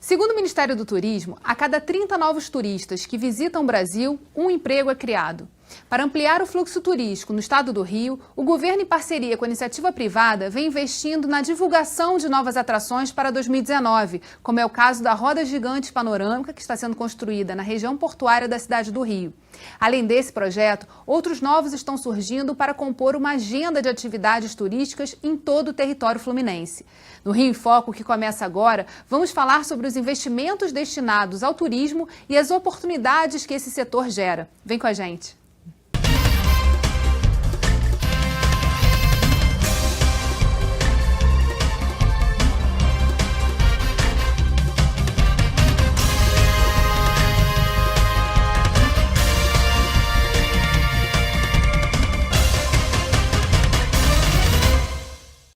Segundo o Ministério do Turismo, a cada 30 novos turistas que visitam o Brasil, um emprego é criado. Para ampliar o fluxo turístico no estado do Rio, o governo, em parceria com a iniciativa privada, vem investindo na divulgação de novas atrações para 2019, como é o caso da Roda Gigante Panorâmica, que está sendo construída na região portuária da cidade do Rio. Além desse projeto, outros novos estão surgindo para compor uma agenda de atividades turísticas em todo o território fluminense. No Rio em Foco, que começa agora, vamos falar sobre os investimentos destinados ao turismo e as oportunidades que esse setor gera. Vem com a gente.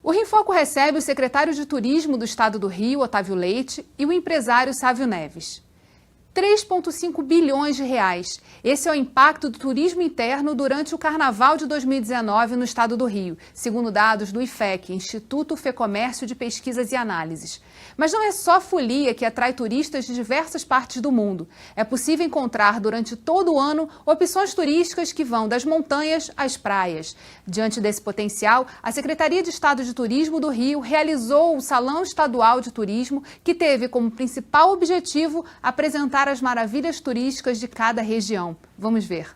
O Rio em Foco recebe o secretário de Turismo do Estado do Rio, Otávio Leite, e o empresário Sávio Neves. 3,5 bilhões de reais. Esse é o impacto do turismo interno durante o Carnaval de 2019 no estado do Rio, segundo dados do IFEC, Instituto Fecomércio de Pesquisas e Análises. Mas não é só a folia que atrai turistas de diversas partes do mundo. É possível encontrar durante todo o ano opções turísticas que vão das montanhas às praias. Diante desse potencial, a Secretaria de Estado de Turismo do Rio realizou o Salão Estadual de Turismo, que teve como principal objetivo apresentar as maravilhas turísticas de cada região. Vamos ver.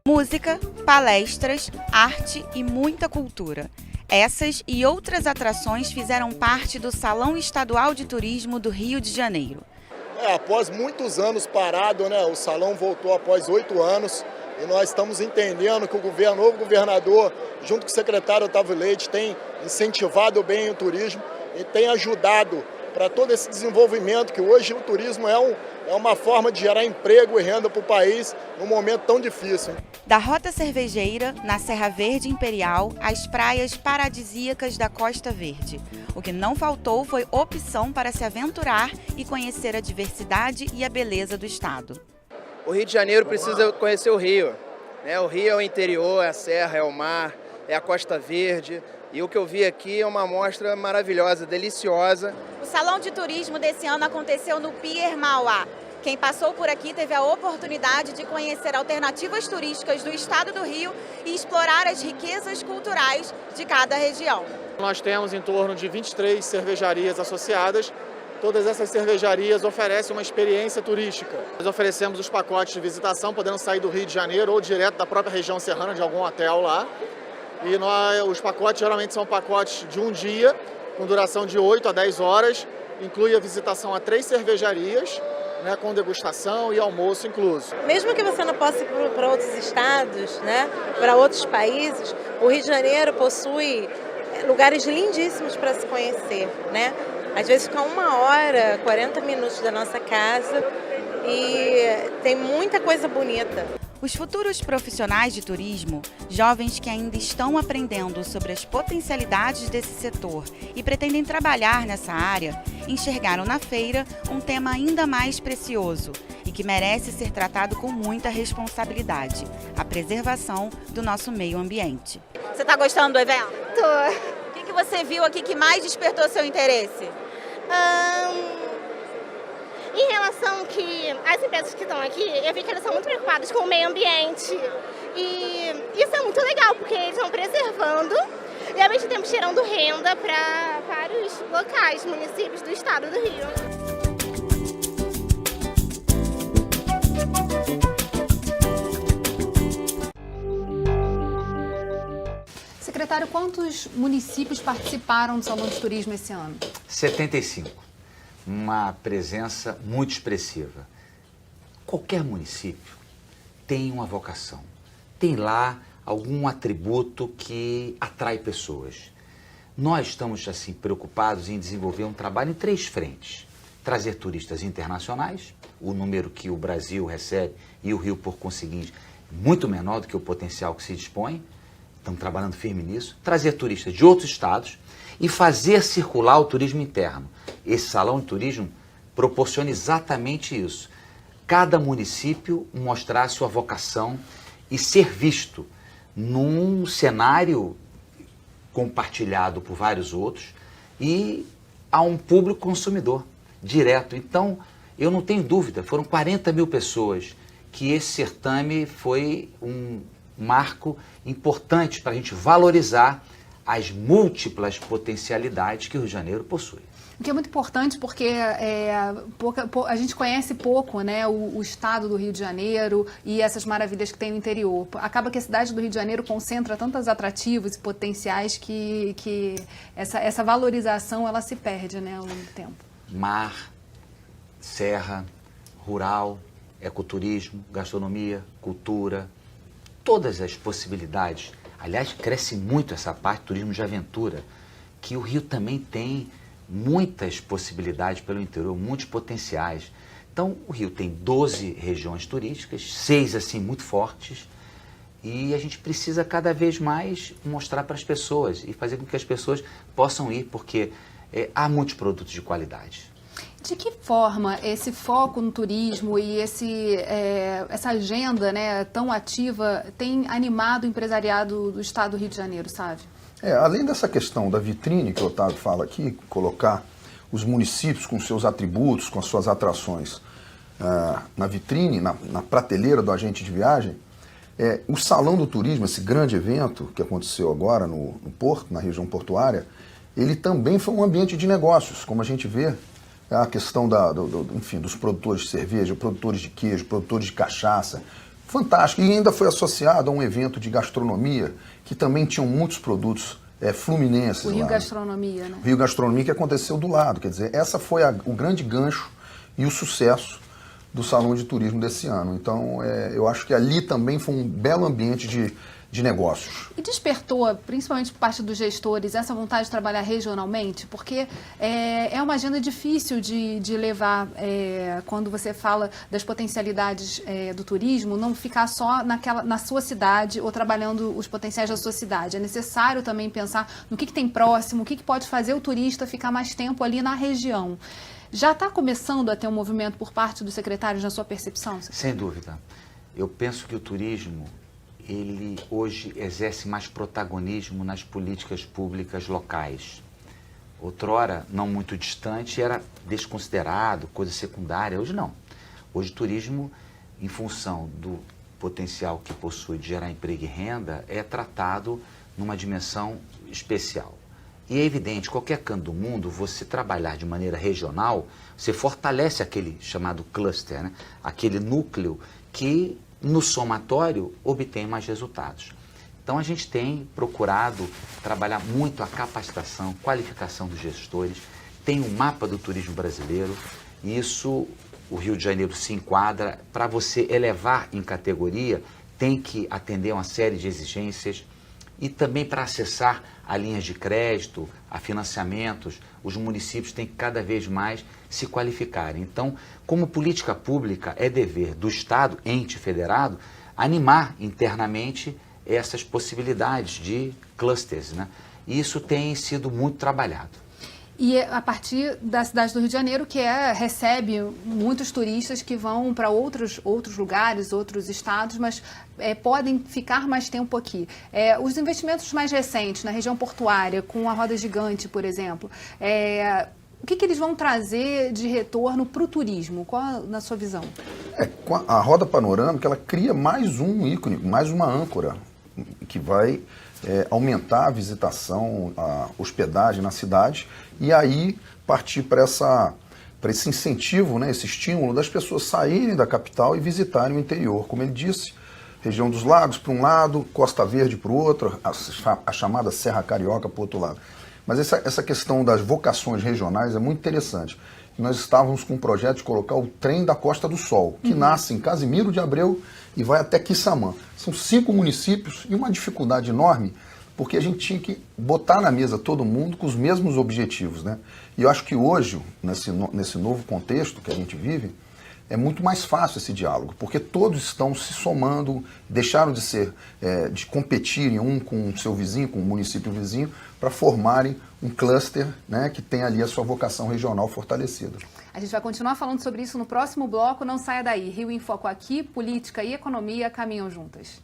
Música, palestras, arte e muita cultura. Essas e outras atrações fizeram parte do Salão Estadual de Turismo do Rio de Janeiro. Após muitos anos parado, o salão voltou após 8 anos e nós estamos entendendo que o novo governador, junto com o secretário Otávio Leite, tem incentivado bem o turismo e tem ajudado para todo esse desenvolvimento, que hoje o turismo é uma forma de gerar emprego e renda para o país num momento tão difícil. Da Rota Cervejeira, na Serra Verde Imperial, às praias paradisíacas da Costa Verde. O que não faltou foi opção para se aventurar e conhecer a diversidade e a beleza do estado. O Rio de Janeiro precisa conhecer o Rio. O Rio é o interior, é a serra, é o mar, é a Costa Verde. E o que eu vi aqui é uma amostra maravilhosa, deliciosa. O Salão de Turismo desse ano aconteceu no Pier Mauá. Quem passou por aqui teve a oportunidade de conhecer alternativas turísticas do estado do Rio e explorar as riquezas culturais de cada região. Nós temos em torno de 23 cervejarias associadas. Todas essas cervejarias oferecem uma experiência turística. Nós oferecemos os pacotes de visitação, podendo sair do Rio de Janeiro ou direto da própria região serrana, de algum hotel lá. E os pacotes geralmente são pacotes de um dia, com duração de 8 a 10 horas, inclui a visitação a 3 cervejarias, com degustação e almoço incluso. Mesmo que você não possa ir para outros estados, para outros países, o Rio de Janeiro possui lugares lindíssimos para se conhecer. Às vezes fica 1 hora, 40 minutos da nossa casa e tem muita coisa bonita. Os futuros profissionais de turismo, jovens que ainda estão aprendendo sobre as potencialidades desse setor e pretendem trabalhar nessa área, enxergaram na feira um tema ainda mais precioso e que merece ser tratado com muita responsabilidade: a preservação do nosso meio ambiente. Você está gostando do evento? Tô. O que você viu aqui que mais despertou seu interesse? Em relação que as empresas que estão aqui, eu vi que elas são muito preocupadas com o meio ambiente. E isso é muito legal, porque eles estão preservando e ao mesmo tempo tirando renda para vários locais, municípios do estado do Rio. Secretário, quantos municípios participaram do Salão de Turismo esse ano? 75. Uma presença muito expressiva. Qualquer município tem uma vocação, tem lá algum atributo que atrai pessoas. Nós estamos assim preocupados em desenvolver um trabalho em 3 frentes: trazer turistas internacionais, o número que o Brasil recebe e o Rio, por conseguinte, muito menor do que o potencial que se dispõe. Estamos trabalhando firme nisso. Trazer turistas de outros estados e fazer circular o turismo interno. Esse salão de turismo proporciona exatamente isso. Cada município mostrar sua vocação e ser visto num cenário compartilhado por vários outros e a um público consumidor direto. Então, eu não tenho dúvida, foram 40 mil pessoas que esse certame foi um marco importante para a gente valorizar as múltiplas potencialidades que o Rio de Janeiro possui. O que é muito importante porque a gente conhece pouco, né, o estado do Rio de Janeiro e essas maravilhas que tem no interior. Acaba que a cidade do Rio de Janeiro concentra tantos atrativos e potenciais que essa valorização ela se perde, né, ao longo do tempo. Mar, serra, rural, ecoturismo, gastronomia, cultura, todas as possibilidades. Aliás, cresce muito essa parte, turismo de aventura, que o Rio também tem muitas possibilidades pelo interior, muitos potenciais. Então, o Rio tem 12 regiões turísticas, 6 assim muito fortes, e a gente precisa cada vez mais mostrar para as pessoas e fazer com que as pessoas possam ir, porque há muitos produtos de qualidade. De que forma esse foco no turismo e essa agenda, né, tão ativa tem animado o empresariado do estado do Rio de Janeiro, sabe? Além dessa questão da vitrine que o Otávio fala aqui, colocar os municípios com seus atributos, com as suas atrações na vitrine, na prateleira do agente de viagem, o Salão do Turismo, esse grande evento que aconteceu agora no Porto, na região portuária, ele também foi um ambiente de negócios, como a gente vê. A questão enfim, dos produtores de cerveja, produtores de queijo, produtores de cachaça. Fantástico. E ainda foi associado a um evento de gastronomia, que também tinham muitos produtos fluminenses. O Rio lá, Gastronomia, né? O Rio Gastronomia, que aconteceu do lado. Quer dizer, essa foi o grande gancho e o sucesso do Salão de Turismo desse ano. Então, eu acho que ali também foi um belo ambiente de negócios. E despertou, principalmente por parte dos gestores, essa vontade de trabalhar regionalmente? Porque é uma agenda difícil de levar, quando você fala das potencialidades do turismo, não ficar só na sua cidade ou trabalhando os potenciais da sua cidade. É necessário também pensar no que tem próximo, o que pode fazer o turista ficar mais tempo ali na região. Já está começando a ter um movimento por parte dos secretários na sua percepção? Sem dúvida. Eu penso que o turismo, ele hoje exerce mais protagonismo nas políticas públicas locais. Outrora, não muito distante, era desconsiderado, coisa secundária. Hoje não. Hoje o turismo, em função do potencial que possui de gerar emprego e renda, é tratado numa dimensão especial. E é evidente, qualquer canto do mundo, você trabalhar de maneira regional, você fortalece aquele chamado cluster, né? Aquele núcleo que, no somatório, obtém mais resultados. Então, a gente tem procurado trabalhar muito a capacitação, qualificação dos gestores, tem um mapa do turismo brasileiro, e isso o Rio de Janeiro se enquadra. Para você elevar em categoria, tem que atender a uma série de exigências, e também para acessar a linhas de crédito, a financiamentos, os municípios têm que cada vez mais se qualificarem. Então, como política pública, é dever do Estado, ente federado, animar internamente essas possibilidades de clusters, né? E isso tem sido muito trabalhado. E a partir da cidade do Rio de Janeiro, que recebe muitos turistas que vão para outros lugares, outros estados, mas podem ficar mais tempo aqui. Os investimentos mais recentes na região portuária, com a Roda Gigante, por exemplo, o que eles vão trazer de retorno para o turismo? Qual na sua visão? A Roda Panorâmica, ela cria mais um ícone, mais uma âncora, que vai aumentar a visitação, a hospedagem na cidade, e aí partir para esse incentivo, né, esse estímulo das pessoas saírem da capital e visitarem o interior. Como ele disse, região dos lagos para um lado, Costa Verde para o outro, a chamada Serra Carioca para o outro lado. Mas essa questão das vocações regionais é muito interessante. Nós estávamos com um projeto de colocar o trem da Costa do Sol, que nasce em Casimiro de Abreu e vai até Quissamã. São 5 municípios e uma dificuldade enorme, porque a gente tinha que botar na mesa todo mundo com os mesmos objetivos, né? E eu acho que hoje, nesse novo contexto que a gente vive, é muito mais fácil esse diálogo, porque todos estão se somando, deixaram de competirem um com o seu vizinho, com o município vizinho, para formarem um cluster, né, que tem ali a sua vocação regional fortalecida. A gente vai continuar falando sobre isso no próximo bloco, não saia daí. Rio em Foco aqui, política e economia caminham juntas.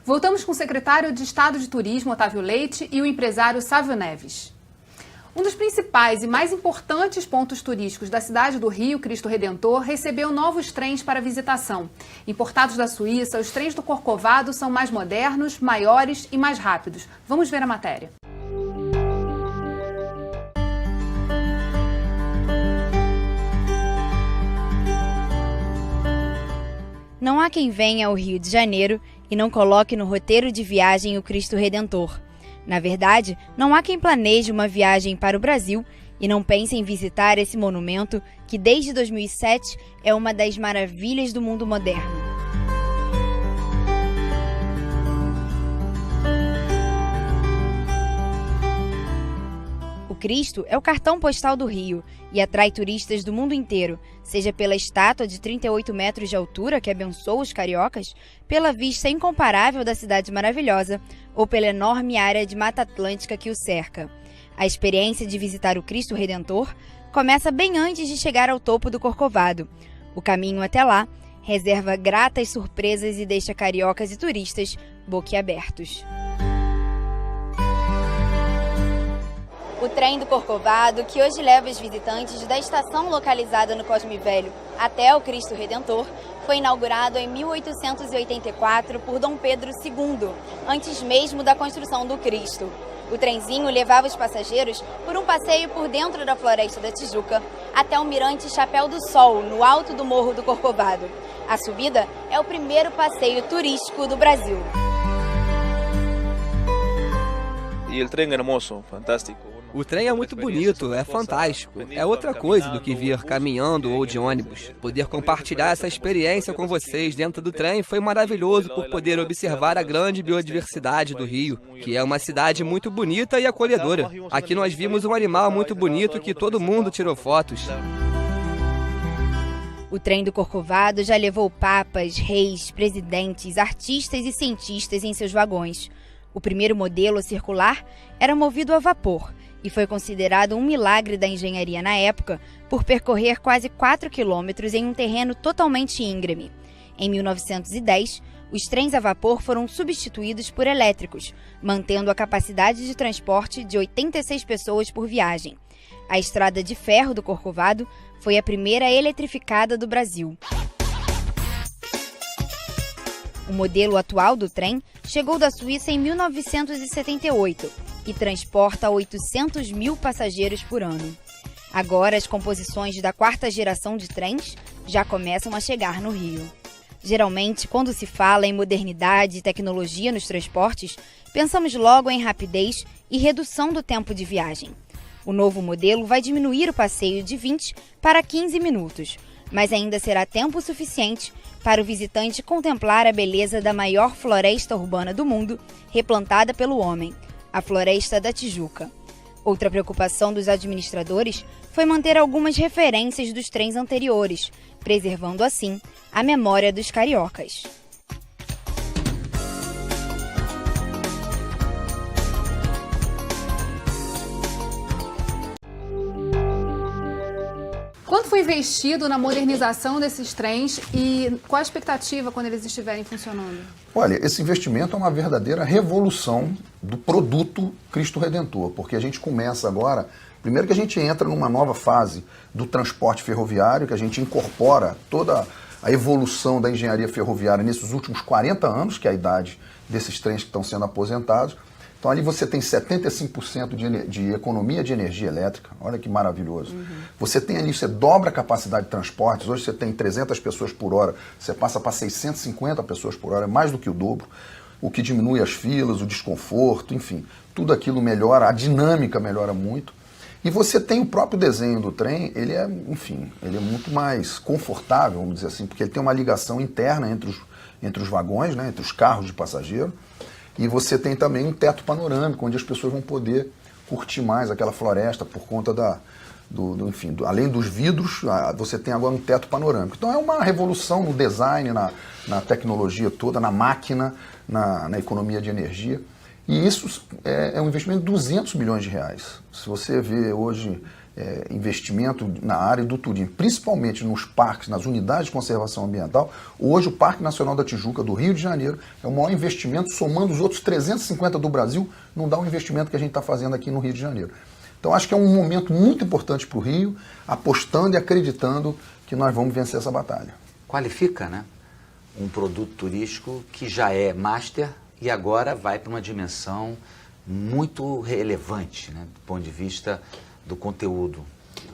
Voltamos com o secretário de Estado de Turismo, Otávio Leite, e o empresário Sávio Neves. Um dos principais e mais importantes pontos turísticos da cidade do Rio, Cristo Redentor, recebeu novos trens para visitação. Importados da Suíça, os trens do Corcovado são mais modernos, maiores e mais rápidos. Vamos ver a matéria. Não há quem venha ao Rio de Janeiro e não coloque no roteiro de viagem o Cristo Redentor. Na verdade, não há quem planeje uma viagem para o Brasil e não pense em visitar esse monumento que desde 2007 é uma das maravilhas do mundo moderno. O Cristo é o cartão postal do Rio e atrai turistas do mundo inteiro, seja pela estátua de 38 metros de altura que abençoa os cariocas, pela vista incomparável da cidade maravilhosa ou pela enorme área de Mata Atlântica que o cerca. A experiência de visitar o Cristo Redentor começa bem antes de chegar ao topo do Corcovado. O caminho até lá reserva gratas surpresas e deixa cariocas e turistas boquiabertos. O trem do Corcovado, que hoje leva os visitantes da estação localizada no Cosme Velho até o Cristo Redentor, foi inaugurado em 1884 por Dom Pedro II, antes mesmo da construção do Cristo. O trenzinho levava os passageiros por um passeio por dentro da Floresta da Tijuca até o Mirante Chapéu do Sol, no alto do Morro do Corcovado. A subida é o primeiro passeio turístico do Brasil. E o trem é hermoso, fantástico. O trem é muito bonito, é fantástico. É outra coisa do que vir caminhando ou de ônibus. Poder compartilhar essa experiência com vocês dentro do trem foi maravilhoso por poder observar a grande biodiversidade do Rio, que é uma cidade muito bonita e acolhedora. Aqui nós vimos um animal muito bonito que todo mundo tirou fotos. O trem do Corcovado já levou papas, reis, presidentes, artistas e cientistas em seus vagões. O primeiro modelo circular era movido a vapor e foi considerado um milagre da engenharia na época por percorrer quase 4 quilômetros em um terreno totalmente íngreme. Em 1910, os trens a vapor foram substituídos por elétricos, mantendo a capacidade de transporte de 86 pessoas por viagem. A estrada de ferro do Corcovado foi a primeira eletrificada do Brasil. O modelo atual do trem chegou da Suíça em 1978 e transporta 800 mil passageiros por ano. Agora, as composições da quarta geração de trens já começam a chegar no Rio. Geralmente, quando se fala em modernidade e tecnologia nos transportes, pensamos logo em rapidez e redução do tempo de viagem. O novo modelo vai diminuir o passeio de 20 para 15 minutos, mas ainda será tempo suficiente para o visitante contemplar a beleza da maior floresta urbana do mundo, replantada pelo homem, a Floresta da Tijuca. Outra preocupação dos administradores foi manter algumas referências dos trens anteriores, preservando assim a memória dos cariocas. Quanto foi investido na modernização desses trens e qual a expectativa quando eles estiverem funcionando? Olha, esse investimento é uma verdadeira revolução do produto Cristo Redentor, porque a gente começa agora, primeiro que a gente entra numa nova fase do transporte ferroviário, que a gente incorpora toda a evolução da engenharia ferroviária nesses últimos 40 anos, que é a idade desses trens que estão sendo aposentados. Então ali você tem 75% de economia de energia elétrica, olha que maravilhoso. Você tem ali, você dobra a capacidade de transportes, hoje você tem 300 pessoas por hora, você passa para 650 pessoas por hora, é mais do que o dobro, o que diminui as filas, o desconforto, enfim, tudo aquilo melhora, a dinâmica melhora muito. E você tem o próprio desenho do trem, ele é, enfim, ele é muito mais confortável, vamos dizer assim, porque ele tem uma ligação interna entre os vagões, né, entre os carros de passageiro. E você tem também um teto panorâmico, onde as pessoas vão poder curtir mais aquela floresta por conta enfim, além dos vidros, você tem agora um teto panorâmico. Então é uma revolução no design, na tecnologia toda, na máquina, na economia de energia. E isso é um investimento de 200 milhões de reais. Se você vê hoje investimento na área do turismo, principalmente nos parques, nas unidades de conservação ambiental. Hoje o Parque Nacional da Tijuca do Rio de Janeiro é o maior investimento, somando os outros 350 do Brasil, não dá o investimento que a gente está fazendo aqui no Rio de Janeiro. Então acho que é um momento muito importante para o Rio, apostando e acreditando que nós vamos vencer essa batalha. Qualifica, né? Um produto turístico que já é master e agora vai para uma dimensão muito relevante, né? Do ponto de vista do conteúdo.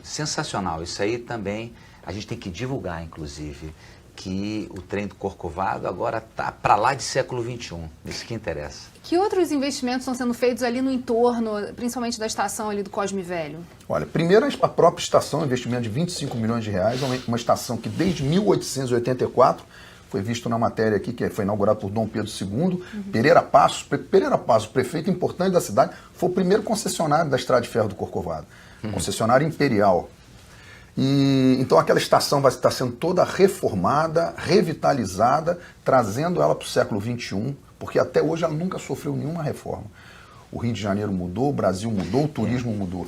Sensacional. Isso aí também a gente tem que divulgar, inclusive, que o trem do Corcovado agora está para lá de século XXI. Isso que interessa. Que outros investimentos estão sendo feitos ali no entorno, principalmente da estação ali do Cosme Velho? Olha, primeiro a própria estação, investimento de 25 milhões de reais, uma estação que desde 1884 foi visto na matéria aqui, que foi inaugurada por Dom Pedro II. Pereira Passos, prefeito importante da cidade, foi o primeiro concessionário da Estrada de Ferro do Corcovado. Concessionário imperial. E então aquela estação vai estar sendo toda reformada, revitalizada, trazendo ela para o século XXI, porque até hoje ela nunca sofreu nenhuma reforma. O Rio de Janeiro mudou, o Brasil mudou, o turismo mudou.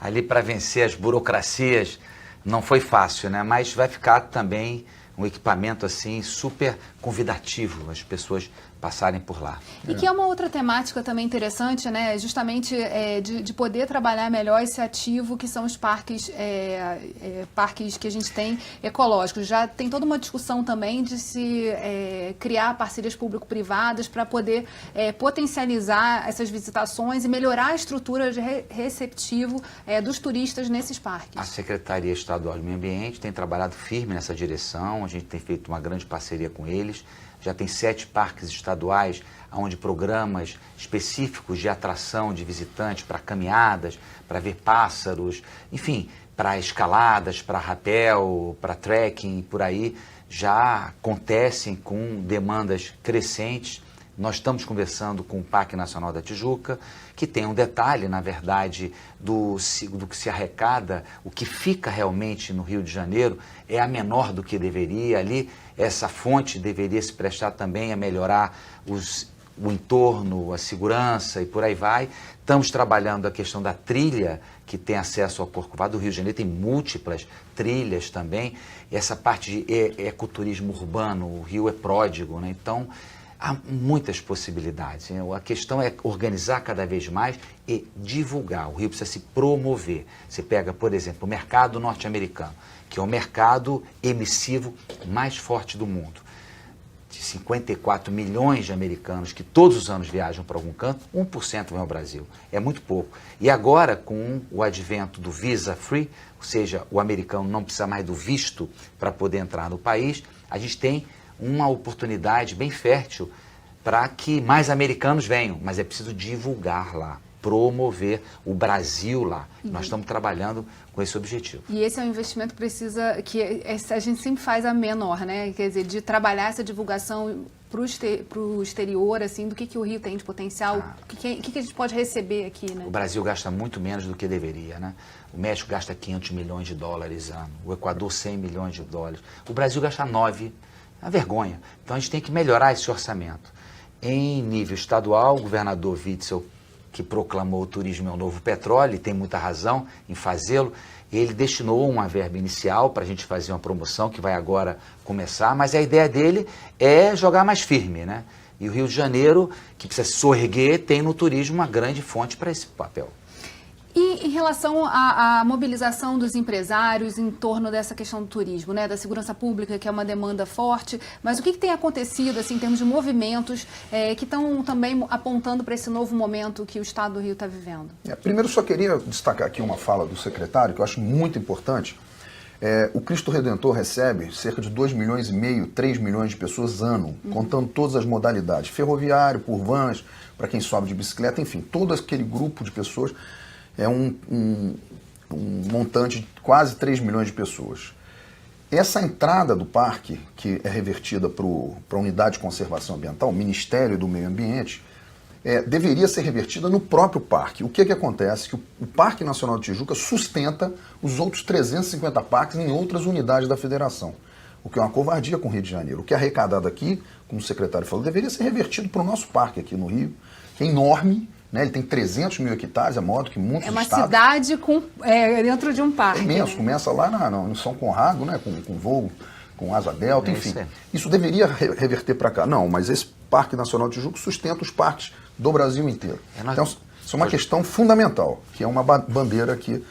Ali para vencer as burocracias não foi fácil, né? Mas vai ficar também um equipamento assim super convidativo, as pessoas passarem por lá. E que é uma outra temática também interessante, né? Justamente de poder trabalhar melhor esse ativo que são os parques, parques que a gente tem ecológicos. Já tem toda uma discussão também de se criar parcerias público-privadas para poder potencializar essas visitações e melhorar a estrutura de receptivo dos turistas nesses parques. A Secretaria Estadual de Meio Ambiente tem trabalhado firme nessa direção, a gente tem feito uma grande parceria com eles. Já tem 7 parques estaduais onde programas específicos de atração de visitantes para caminhadas, para ver pássaros, enfim, para escaladas, para rapel, para trekking, por aí, já acontecem com demandas crescentes. Nós estamos conversando com o Parque Nacional da Tijuca, que tem um detalhe, na verdade, do que se arrecada, o que fica realmente no Rio de Janeiro é a menor do que deveria. Ali, essa fonte deveria se prestar também a melhorar o entorno, a segurança e por aí vai. Estamos trabalhando a questão da trilha, que tem acesso ao Corcovado. O Rio de Janeiro tem múltiplas trilhas também. Essa parte de ecoturismo urbano, o Rio é pródigo, né? Então, há muitas possibilidades. A questão é organizar cada vez mais e divulgar. O Rio precisa se promover. Você pega, por exemplo, o mercado norte-americano, que é o mercado emissivo mais forte do mundo. De 54 milhões de americanos que todos os anos viajam para algum canto, 1% vem ao Brasil. É muito pouco. E agora, com o advento do Visa Free, ou seja, o americano não precisa mais do visto para poder entrar no país, a gente tem uma oportunidade bem fértil para que mais americanos venham, mas é preciso divulgar lá, promover o Brasil lá. Nós estamos trabalhando com esse objetivo. E esse é um investimento que precisa, que a gente sempre faz a menor, né? Quer dizer, de trabalhar essa divulgação para o exterior, assim, do que o Rio tem de potencial, o que a gente pode receber aqui, né? O Brasil gasta muito menos do que deveria, né? O México gasta 500 milhões de dólares ano, o Equador 100 milhões de dólares. O Brasil gasta 9, é uma vergonha. Então a gente tem que melhorar esse orçamento. Em nível estadual, o governador Witzel, que proclamou o turismo é o novo petróleo, e tem muita razão em fazê-lo, ele destinou uma verba inicial para a gente fazer uma promoção que vai agora começar, mas a ideia dele é jogar mais firme, né? E o Rio de Janeiro, que precisa se soerguer, tem no turismo uma grande fonte para esse papel. E em relação à mobilização dos empresários em torno dessa questão do turismo, né, da segurança pública, que é uma demanda forte, mas o que tem acontecido assim, em termos de movimentos que estão também apontando para esse novo momento que o Estado do Rio está vivendo? Primeiro, só queria destacar aqui uma fala do secretário, que eu acho muito importante. O Cristo Redentor recebe cerca de 2,5 milhões, 3 milhões de pessoas ano, contando todas as modalidades, ferroviário, por vans, para quem sobe de bicicleta, enfim, todo aquele grupo de pessoas. É um montante de quase 3 milhões de pessoas. Essa entrada do parque, que é revertida para a Unidade de Conservação Ambiental, o Ministério do Meio Ambiente, deveria ser revertida no próprio parque. O que acontece? Que o Parque Nacional de Tijuca sustenta os outros 350 parques em outras unidades da federação, o que é uma covardia com o Rio de Janeiro. O que é arrecadado aqui, como o secretário falou, deveria ser revertido para o nosso parque aqui no Rio, que é enorme, né? Ele tem 300 mil hectares, é maior do que muitos É uma estados. cidade dentro de um parque. É imenso, né? começa lá no São Conrado, né? com voo, com asa delta, enfim. Isso, isso deveria reverter para cá. Não, mas esse Parque Nacional de Tijuca sustenta os parques do Brasil inteiro. Então, isso é uma questão fundamental, que é uma bandeira aqui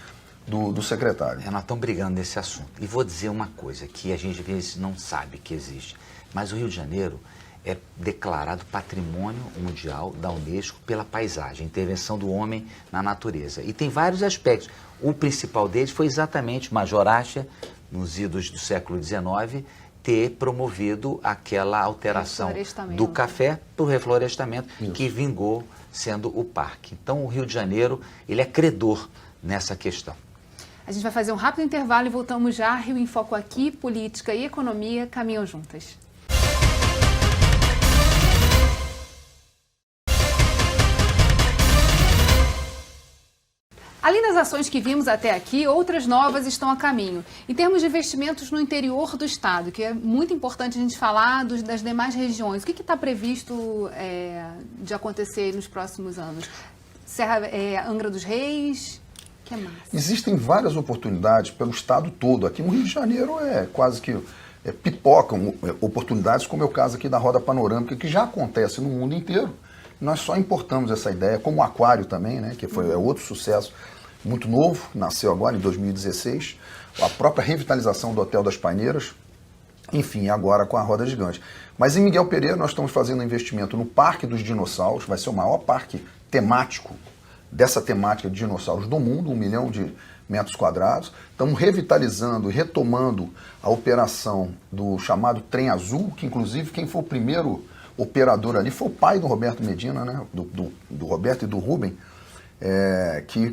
do secretário. Nós estamos brigando nesse assunto. E vou dizer uma coisa que a gente às vezes não sabe que existe, mas o Rio de Janeiro é declarado Patrimônio Mundial da Unesco pela paisagem, intervenção do homem na natureza. E tem vários aspectos. O principal deles foi exatamente Major Acha, nos idos do século XIX, ter promovido aquela alteração do café para o reflorestamento, que vingou sendo o parque. Então o Rio de Janeiro ele é credor nessa questão. A gente vai fazer um rápido intervalo e voltamos já. Rio em Foco aqui, política e economia caminham juntas. Além das ações que vimos até aqui, outras novas estão a caminho. Em termos de investimentos no interior do estado, que é muito importante a gente falar das demais regiões, o que está previsto de acontecer nos próximos anos? Angra dos Reis, que mais? Existem várias oportunidades pelo estado todo. Aqui no Rio de Janeiro quase que pipocam oportunidades, como é o caso aqui da Roda Panorâmica, que já acontece no mundo inteiro. Nós só importamos essa ideia, como o Aquário também, né, que foi outro sucesso muito novo, nasceu agora em 2016, a própria revitalização do Hotel das Paineiras, enfim, agora com a Roda Gigante. Mas em Miguel Pereira nós estamos fazendo um investimento no Parque dos Dinossauros, vai ser o maior parque temático dessa temática de dinossauros do mundo, 1 milhão de metros quadrados. Estamos revitalizando e retomando a operação do chamado Trem Azul, que inclusive quem foi o primeiro operador ali foi o pai do Roberto Medina, né? do Roberto e do Rubem,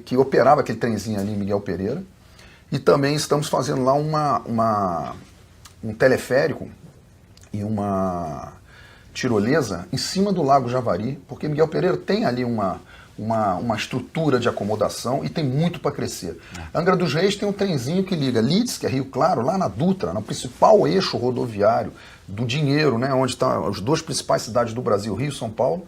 que operava aquele trenzinho ali em Miguel Pereira. E também estamos fazendo lá um teleférico e uma tirolesa em cima do Lago Javari, porque Miguel Pereira tem ali uma estrutura de acomodação e tem muito para crescer. Angra dos Reis tem um trenzinho que liga Leeds, que é Rio Claro, lá na Dutra, no principal eixo rodoviário do dinheiro, né, onde estão as duas principais cidades do Brasil, Rio e São Paulo.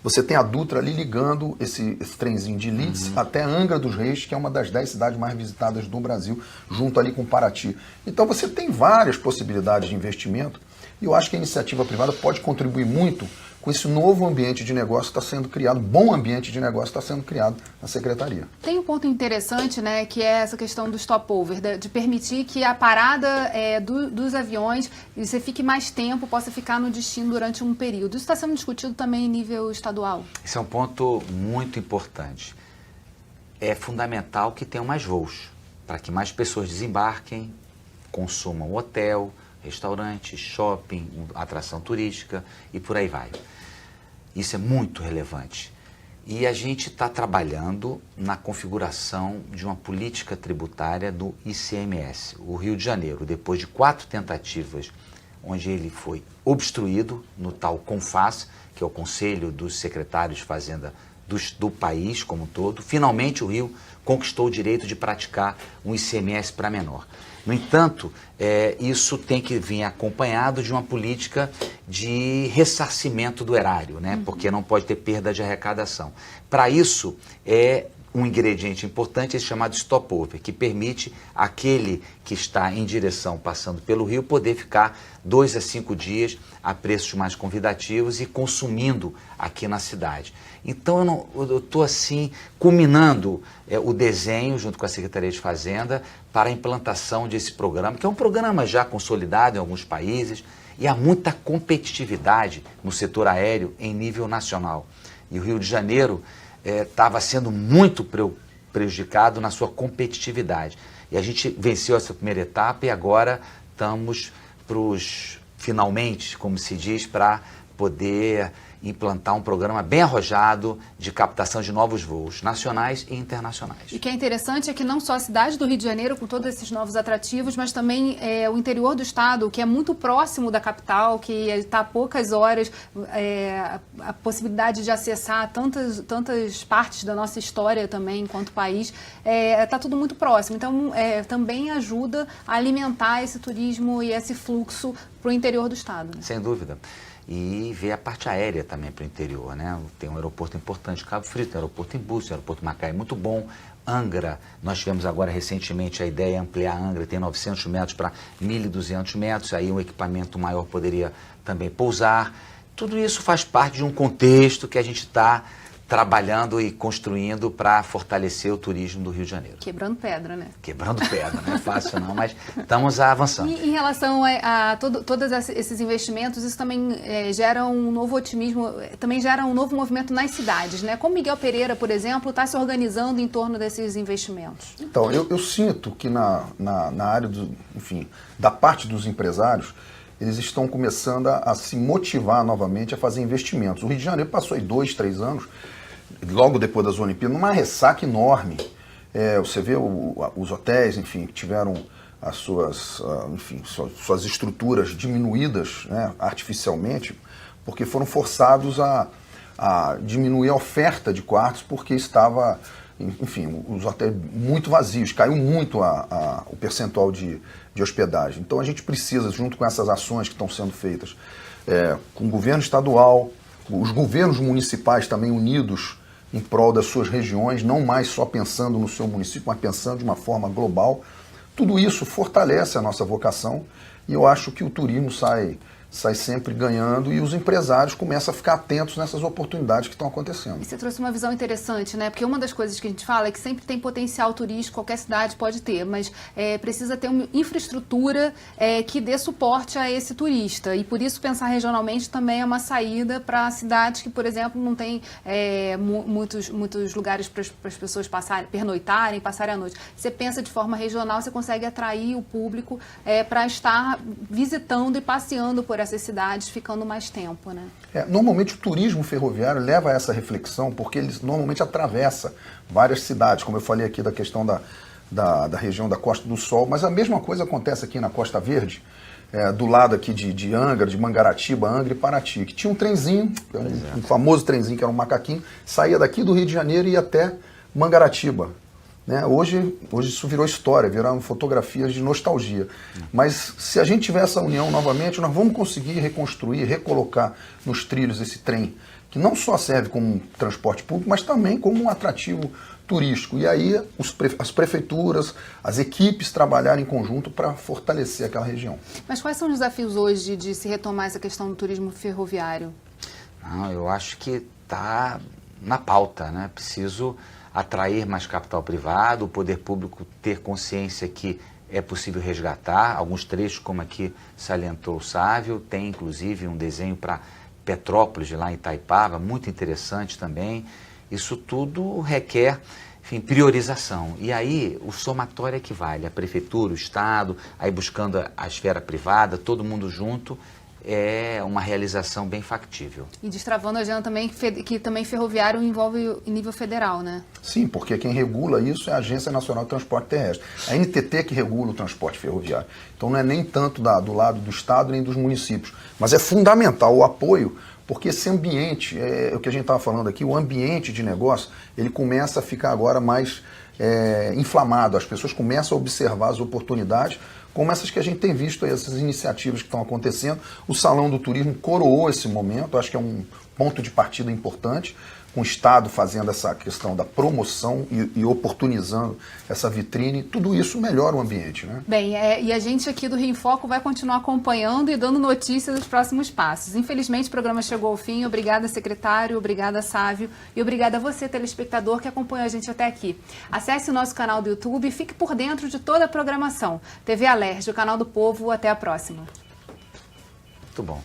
Você tem a Dutra ali ligando esse trenzinho de Leeds até Angra dos Reis, que é uma das 10 cidades mais visitadas do Brasil, junto ali com Paraty. Então você tem várias possibilidades de investimento e eu acho que a iniciativa privada pode contribuir muito com esse novo ambiente de negócio que está sendo criado, bom ambiente de negócio que está sendo criado na Secretaria. Tem um ponto interessante, né, que é essa questão do stopover, de permitir que a parada dos aviões, e você fique mais tempo, possa ficar no destino durante um período. Isso está sendo discutido também em nível estadual? Esse é um ponto muito importante. É fundamental que tenham mais voos, para que mais pessoas desembarquem, consumam hotel, restaurante, shopping, atração turística e por aí vai. Isso é muito relevante. E a gente está trabalhando na configuração de uma política tributária do ICMS. O Rio de Janeiro, depois de 4 tentativas, onde ele foi obstruído no tal CONFAS, que é o Conselho dos Secretários de Fazenda do país como um todo, finalmente o Rio conquistou o direito de praticar um ICMS para menor. No entanto, isso tem que vir acompanhado de uma política de ressarcimento do erário, né? Porque não pode ter perda de arrecadação. Para isso, um ingrediente importante, esse chamado stopover, que permite aquele que está em direção, passando pelo Rio, poder ficar 2 a 5 dias a preços mais convidativos e consumindo aqui na cidade. Então eu estou assim, culminando o desenho junto com a Secretaria de Fazenda para a implantação desse programa, que é um programa já consolidado em alguns países e há muita competitividade no setor aéreo em nível nacional. E o Rio de Janeiro estava sendo muito prejudicado na sua competitividade. E a gente venceu essa primeira etapa e agora estamos finalmente, como se diz, para poder implantar um programa bem arrojado de captação de novos voos nacionais e internacionais. E o que é interessante é que não só a cidade do Rio de Janeiro, com todos esses novos atrativos, mas também o interior do estado, que é muito próximo da capital, que está a poucas horas, a possibilidade de acessar tantas partes da nossa história também, enquanto país, está tudo muito próximo. Então, também ajuda a alimentar esse turismo e esse fluxo para o interior do estado. Né? Sem dúvida. e ver a parte aérea também para o interior, né? Tem um aeroporto importante, Cabo Frio, tem um aeroporto em Búzios, um aeroporto Macaé muito bom. Angra, nós tivemos agora recentemente a ideia de ampliar Angra, tem 900 metros para 1.200 metros, aí um equipamento maior poderia também pousar. Tudo isso faz parte de um contexto que a gente está trabalhando e construindo para fortalecer o turismo do Rio de Janeiro. Quebrando pedra, né? Quebrando pedra, não é fácil não, mas estamos avançando. E em relação a todos esses investimentos, isso também gera um novo otimismo, também gera um novo movimento nas cidades, né? Como Miguel Pereira, por exemplo, está se organizando em torno desses investimentos? Então, eu sinto que na área, da parte dos empresários, eles estão começando a se motivar novamente a fazer investimentos. O Rio de Janeiro passou aí 2, 3 anos, logo depois das Olimpíadas, numa ressaca enorme. Você vê os hotéis, enfim, que tiveram as suas estruturas diminuídas, né, artificialmente, porque foram forçados a diminuir a oferta de quartos, porque estava, enfim, os hotéis muito vazios, caiu muito o percentual de hospedagem. Então a gente precisa, junto com essas ações que estão sendo feitas, com o governo estadual, os governos municipais também unidos em prol das suas regiões, não mais só pensando no seu município, mas pensando de uma forma global. Tudo isso fortalece a nossa vocação e eu acho que o turismo sai sempre ganhando e os empresários começam a ficar atentos nessas oportunidades que estão acontecendo. E você trouxe uma visão interessante, né? Porque uma das coisas que a gente fala é que sempre tem potencial turístico, qualquer cidade pode ter, mas precisa ter uma infraestrutura que dê suporte a esse turista. E por isso pensar regionalmente também é uma saída para cidades que, por exemplo, não tem muitos lugares para as pessoas pernoitarem, passarem a noite. Você pensa de forma regional, você consegue atrair o público para estar visitando e passeando por essas cidades, ficando mais tempo, né? Normalmente o turismo ferroviário leva a essa reflexão porque ele normalmente atravessa várias cidades, como eu falei aqui da questão da região da Costa do Sol, mas a mesma coisa acontece aqui na Costa Verde, do lado aqui de Angra, de Mangaratiba, Angra e Paraty, que tinha um trenzinho, um famoso trenzinho que era um macaquinho, saía daqui do Rio de Janeiro e ia até Mangaratiba. Né? Hoje isso virou história, viraram fotografias de nostalgia. Mas se a gente tiver essa união novamente, nós vamos conseguir reconstruir, recolocar nos trilhos esse trem, que não só serve como transporte público, mas também como um atrativo turístico. E aí as prefeituras, as equipes trabalharem em conjunto para fortalecer aquela região. Mas quais são os desafios hoje de se retomar essa questão do turismo ferroviário? Eu acho que está na pauta, né? Preciso atrair mais capital privado, o poder público ter consciência que é possível resgatar. Alguns trechos, como aqui salientou o Sávio, tem inclusive um desenho para Petrópolis, lá em Itaipava, muito interessante também. Isso tudo requer, enfim, priorização. E aí o somatório é que vale, a prefeitura, o Estado, aí buscando a esfera privada, todo mundo junto, é uma realização bem factível. E destravando a agenda também, que também ferroviário envolve em nível federal, né? Sim, porque quem regula isso é a Agência Nacional de Transporte Terrestre. A NTT que regula o transporte ferroviário. Então não é nem tanto do lado do Estado nem dos municípios. Mas é fundamental o apoio, porque esse ambiente, o que a gente estava falando aqui, o ambiente de negócio, ele começa a ficar agora mais inflamado. As pessoas começam a observar as oportunidades, como essas que a gente tem visto aí, essas iniciativas que estão acontecendo. O Salão do Turismo coroou esse momento, acho que é um ponto de partida importante, com o Estado fazendo essa questão da promoção e oportunizando essa vitrine. Tudo isso melhora o ambiente, né? Bem, e a gente aqui do Rio em Foco vai continuar acompanhando e dando notícias dos próximos passos. Infelizmente, o programa chegou ao fim. Obrigada, secretário, obrigada, Sávio, e obrigada a você, telespectador, que acompanhou a gente até aqui. Acesse o nosso canal do YouTube e fique por dentro de toda a programação. TV Alerj, o canal do povo. Até a próxima. Muito bom.